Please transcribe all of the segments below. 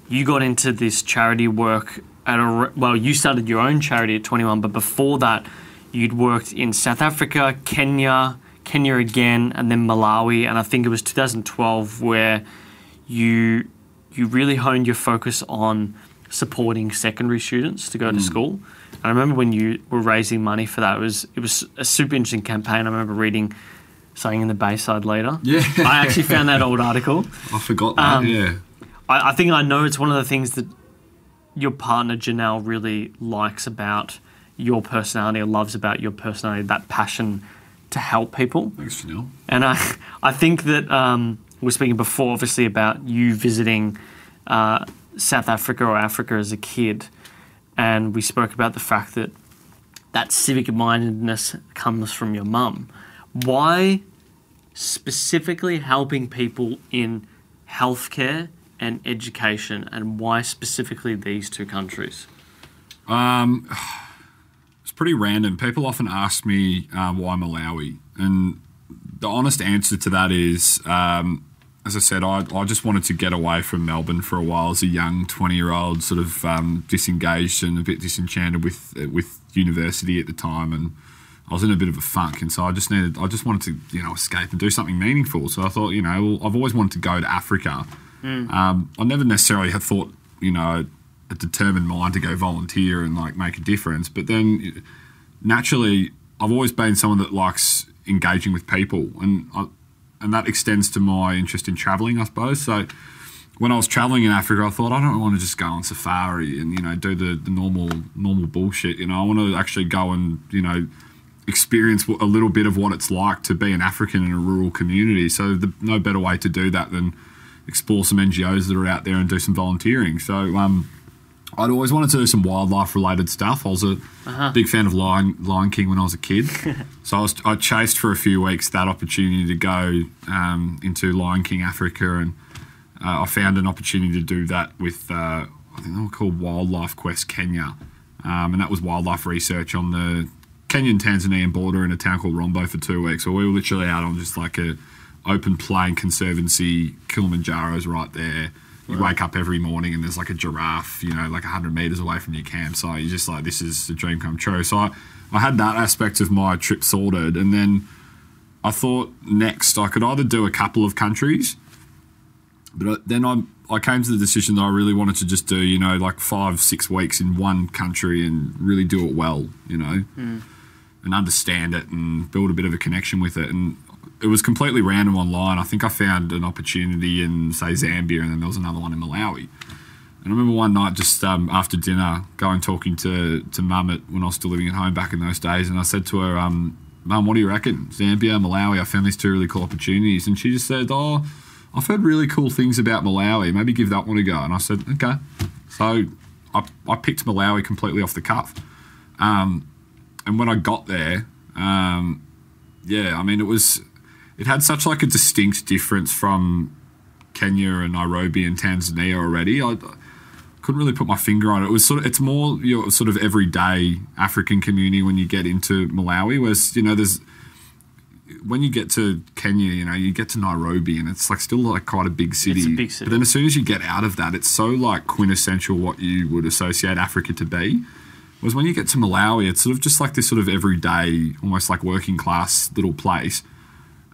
you got into this charity work you started your own charity at 21, but before that, you'd worked in South Africa, Kenya again, and then Malawi, and I think it was 2012 where you really honed your focus on supporting secondary students to go to school. And I remember when you were raising money for that, it was a super interesting campaign. I remember reading something in the Bayside Leader. Yeah. I actually found that old article. I forgot that, yeah. I think I know it's one of the things that your partner Janelle really likes about your personality, or loves about your personality, that passion to help people. Thanks, Janelle. And I think that we were speaking before, obviously, about you visiting South Africa or Africa as a kid, and we spoke about the fact that civic mindedness comes from your mum. Why specifically helping people in healthcare and education, and why specifically these two countries? It's pretty random. People often ask me why Malawi, and the honest answer to that is, as I said, I just wanted to get away from Melbourne for a while as a young 20-year-old, sort of disengaged and a bit disenchanted with university at the time, and I was in a bit of a funk, and so I just wanted to escape and do something meaningful. So I thought, I've always wanted to go to Africa. I never necessarily had thought, a determined mind to go volunteer and make a difference. But then naturally, I've always been someone that likes engaging with people, and that extends to my interest in travelling, I suppose. So when I was travelling in Africa, I thought, I don't want to just go on safari and do the normal bullshit. I want to actually go and experience a little bit of what it's like to be an African in a rural community. So no better way to do that than explore some NGOs that are out there and do some volunteering. So I'd always wanted to do some wildlife-related stuff. I was a big fan of Lion King when I was a kid. So I chased for a few weeks that opportunity to go into Lion King Africa, and I found an opportunity to do that with, I think they were called Wildlife Quest Kenya, and that was wildlife research on the Kenyan-Tanzanian border in a town called Rombo for 2 weeks. So we were literally out on just like a open plain conservancy. Kilimanjaro's right there. You wake up every morning and there's like a giraffe, 100 metres away from your campsite. You're just like, this is a dream come true. So I had that aspect of my trip sorted, and then I thought next I could either do a couple of countries, but then I came to the decision that I really wanted to just do, 5-6 weeks in one country and really do it well, and understand it and build a bit of a connection with it. And it was completely random online. I think I found an opportunity in, say, Zambia, and then there was another one in Malawi. And I remember one night just after dinner talking to Mum when I was still living at home back in those days, and I said to her, Mum, what do you reckon? Zambia, Malawi, I found these two really cool opportunities. And she just said, oh, I've heard really cool things about Malawi. Maybe give that one a go. And I said, okay. So I picked Malawi completely off the cuff. And when I got there, it had such like a distinct difference from Kenya and Nairobi and Tanzania already. I couldn't really put my finger on it. It's more your sort of everyday African community when you get into Malawi, whereas when you get to Kenya, you get to Nairobi and it's like still like quite a big city. It's a big city. But then as soon as you get out of that, it's so like quintessential what you would associate Africa to be. Whereas when you get to Malawi, it's sort of just like this sort of everyday, almost like working class little place.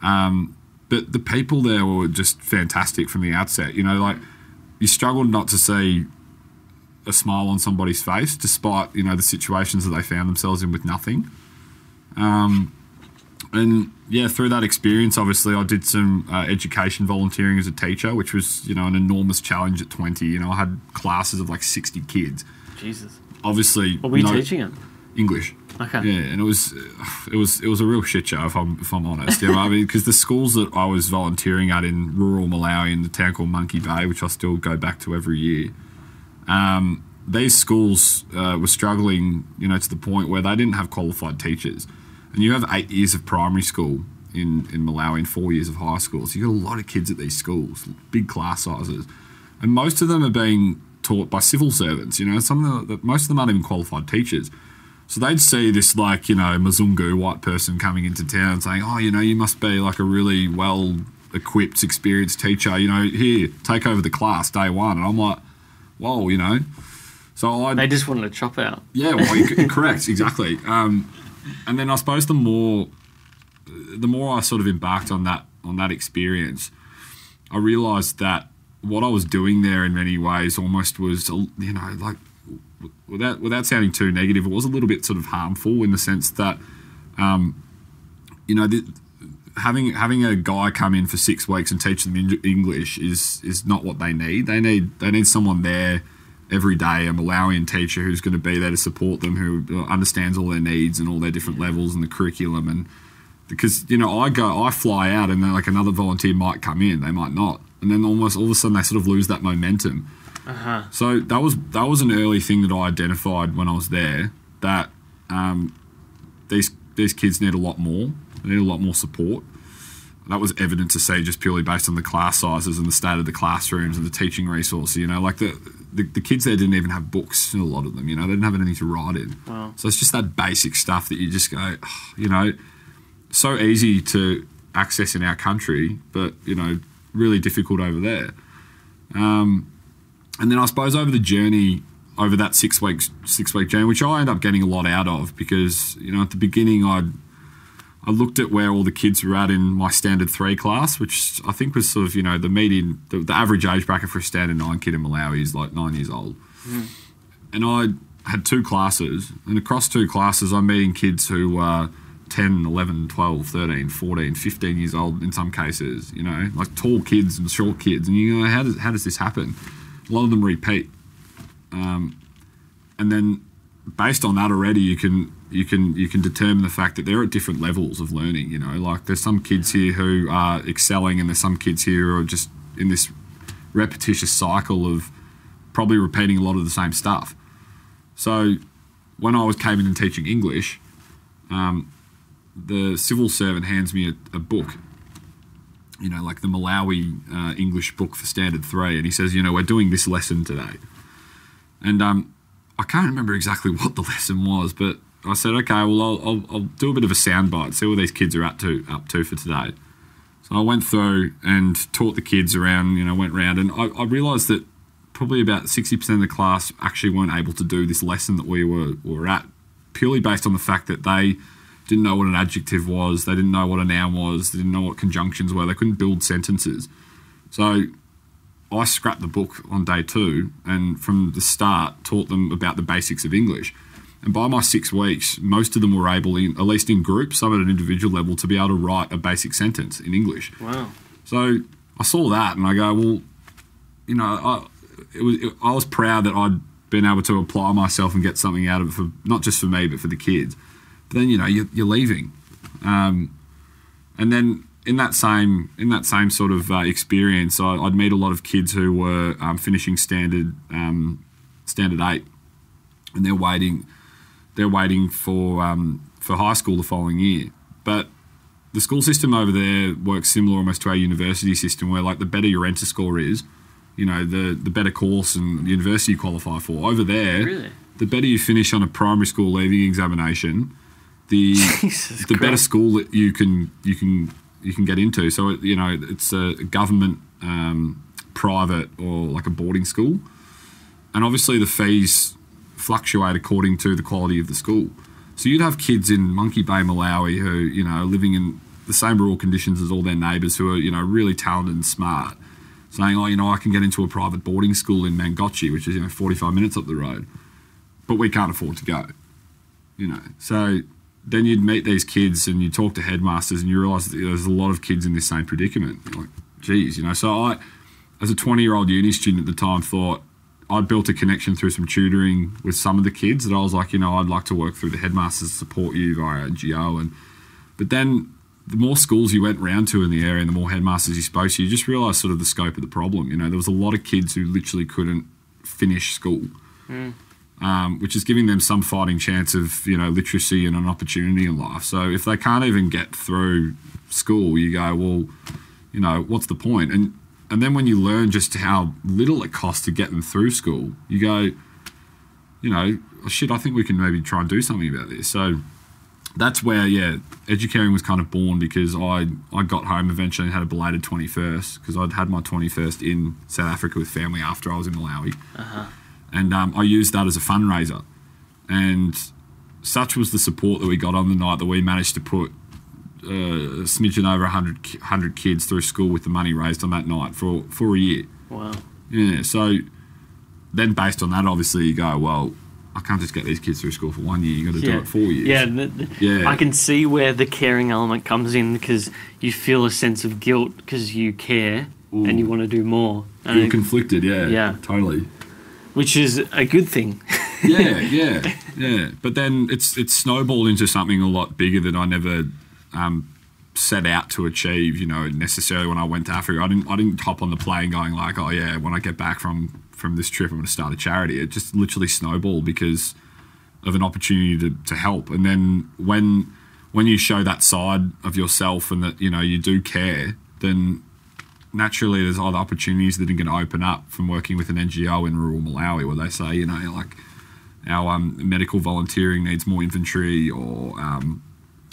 But the people there were just fantastic from the outset. You struggled not to see a smile on somebody's face, despite, the situations that they found themselves in with nothing. And yeah, through that experience, obviously, I did some education volunteering as a teacher, which was, an enormous challenge at 20. I had classes of like 60 kids. Jesus. Obviously. What were you teaching them? English. Okay. Yeah, and it was a real shit show if I'm honest. Because the schools that I was volunteering at in rural Malawi in the town called Monkey Bay, which I still go back to every year, these schools were struggling, to the point where they didn't have qualified teachers. And you have 8 years of primary school in Malawi and 4 years of high school. So you got a lot of kids at these schools, big class sizes. And most of them are being taught by civil servants, most of them aren't even qualified teachers. So they'd see this like, Mzungu white person coming into town saying, oh, you must be like a really well-equipped, experienced teacher, here, take over the class day one. And I'm like, whoa, you know. So they just wanted to chop out. Yeah, well, correct, exactly. And then I suppose the more I sort of embarked on that experience, I realised that what I was doing there in many ways almost was, you know, like without sounding too negative, it was a little bit sort of harmful in the sense that, you know, having a guy come in for 6 weeks and teach them English is not what they need. They need someone there every day, a Malawian teacher who's going to be there to support them, who understands all their needs and all their different levels and the curriculum. And because, you know, I fly out and then like another volunteer might come in, they might not, and then almost all of a sudden they sort of lose that momentum. So that was an early thing that I identified when I was there, that these kids need a lot more. They need a lot more support. That was evident to see just purely based on the class sizes and the state of the classrooms and the teaching resources. You know, like the kids there didn't even have books, a lot of them, you know, they didn't have anything to write in. Wow. So it's just that basic stuff that you just go, you know, so easy to access in our country, but, you know, really difficult over there. And then I suppose over the journey, over that 6 week journey, which I ended up getting a lot out of because, you know, at the beginning I looked at where all the kids were at in my standard 3 class, which I think was sort of, you know, the average age bracket for a standard 9 kid in Malawi is like 9 years old. And I had 2 classes, and across 2 classes I'm meeting kids who are 10, 11, 12, 13, 14, 15 years old in some cases, you know, like tall kids and short kids. And you know, how does this happen? A lot of them repeat. And then based on that already, you can determine the fact that they're at different levels of learning, you know, like there's some kids here who are excelling and there's some kids here who are just in this repetitious cycle of probably repeating a lot of the same stuff. So when I came in and teaching English, the civil servant hands me a book, you know, like the Malawi English book for standard 3, and he says, you know, we're doing this lesson today. And I can't remember exactly what the lesson was, but I said, okay, well, I'll do a bit of a soundbite, see what these kids are up to for today. So I went through and taught the kids around, you know, went round, and I realised that probably about 60% of the class actually weren't able to do this lesson that we were at, purely based on the fact that they didn't know what an adjective was, they didn't know what a noun was, they didn't know what conjunctions were, they couldn't build sentences. So I scrapped the book on day 2 and from the start taught them about the basics of English. And by my 6 weeks, most of them were able, at least in groups, some at an individual level, to be able to write a basic sentence in English. Wow. So I saw that and I go, well, you know, I was proud that I'd been able to apply myself and get something out of it, for not just for me, but for the kids. But then, you know, you're leaving. And then in that same sort of experience, I'd meet a lot of kids who were finishing standard 8, and they're waiting for high school the following year. But the school system over there works similar almost to our university system, where like the better your enter score is, you know, the better course and university you qualify for. Over there, really? The better you finish on a primary school leaving examination, the better school that you can get into. So, you know, it's a government, private, or like a boarding school. And obviously the fees fluctuate according to the quality of the school. So you'd have kids in Monkey Bay, Malawi, who, you know, are living in the same rural conditions as all their neighbours, who are, you know, really talented and smart, saying, oh, you know, I can get into a private boarding school in Mangochi, which is, you know, 45 minutes up the road, but we can't afford to go, you know. So then you'd meet these kids and you talk to headmasters and you realise that there's a lot of kids in this same predicament. You're like, geez, you know. So I, as a 20-year-old uni student at the time, thought I'd built a connection through some tutoring with some of the kids that I was like, you know, I'd like to work through the headmasters to support you via NGO. But then the more schools you went round to in the area and the more headmasters you spoke to, you just realised sort of the scope of the problem. You know, there was a lot of kids who literally couldn't finish school. Which is giving them some fighting chance of, you know, literacy and an opportunity in life. So if they can't even get through school, you go, well, you know, what's the point? And then when you learn just how little it costs to get them through school, you go, you know, oh, shit, I think we can maybe try and do something about this. So that's where, yeah, Educaring was kind of born, because I got home eventually and had a belated 21st, because I'd had my 21st in South Africa with family after I was in Malawi. And I used that as a fundraiser. And such was the support that we got on the night that we managed to put a smidgen over 100 kids through school with the money raised on that night for a year. Wow. Yeah, so then based on that, obviously you go, well, I can't just get these kids through school for 1 year. You got to do it 4 years. Yeah, I can see where the caring element comes in, because you feel a sense of guilt because you care and you want to do more. And you're conflicted, yeah, totally. Which is a good thing. yeah. But then it's snowballed into something a lot bigger that I never set out to achieve. You know, necessarily when I went to Africa, I didn't hop on the plane going like, oh yeah, when I get back from this trip, I'm going to start a charity. It just literally snowballed because of an opportunity to help. And then when you show that side of yourself and that, you know, you do care, then naturally there's other opportunities that are going to open up from working with an NGO in rural Malawi, where they say, you know, like our medical volunteering needs more inventory, or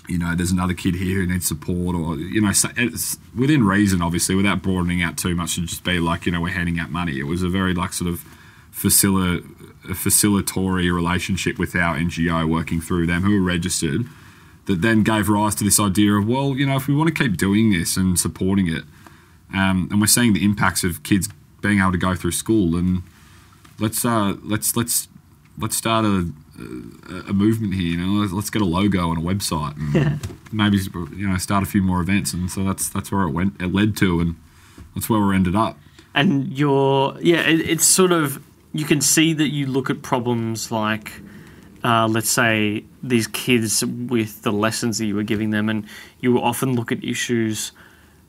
you know, there's another kid here who needs support, or, you know, it's within reason, obviously, without broadening out too much to just be like, you know, we're handing out money. It was a very like sort of facilitatory relationship with our NGO, working through them, who were registered, that then gave rise to this idea of, well, you know, if we want to keep doing this and supporting it, and we're seeing the impacts of kids being able to go through school, and let's start a movement here. You know, let's get a logo and a website, and maybe, you know, start a few more events. And so that's where it led to, and that's where we ended up. And it's sort of, you can see that you look at problems like, let's say, these kids with the lessons that you were giving them, and you will often look at issues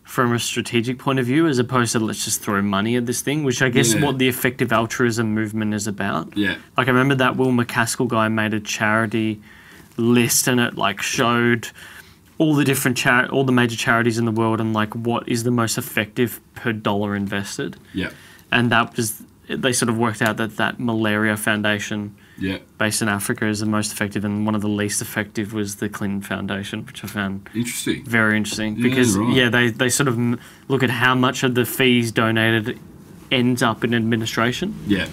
from a strategic point of view, as opposed to let's just throw money at this thing, which I guess what the effective altruism movement is about. Yeah. Like, I remember that Will McCaskill guy made a charity list, and it like showed all the different all the major charities in the world, and like what is the most effective per dollar invested. Yeah. And that was, they sort of worked out that malaria foundation based in Africa is the most effective, and one of the least effective was the Clinton Foundation, which I found interesting. Very interesting, because they sort of look at how much of the fees donated ends up in administration. Yeah.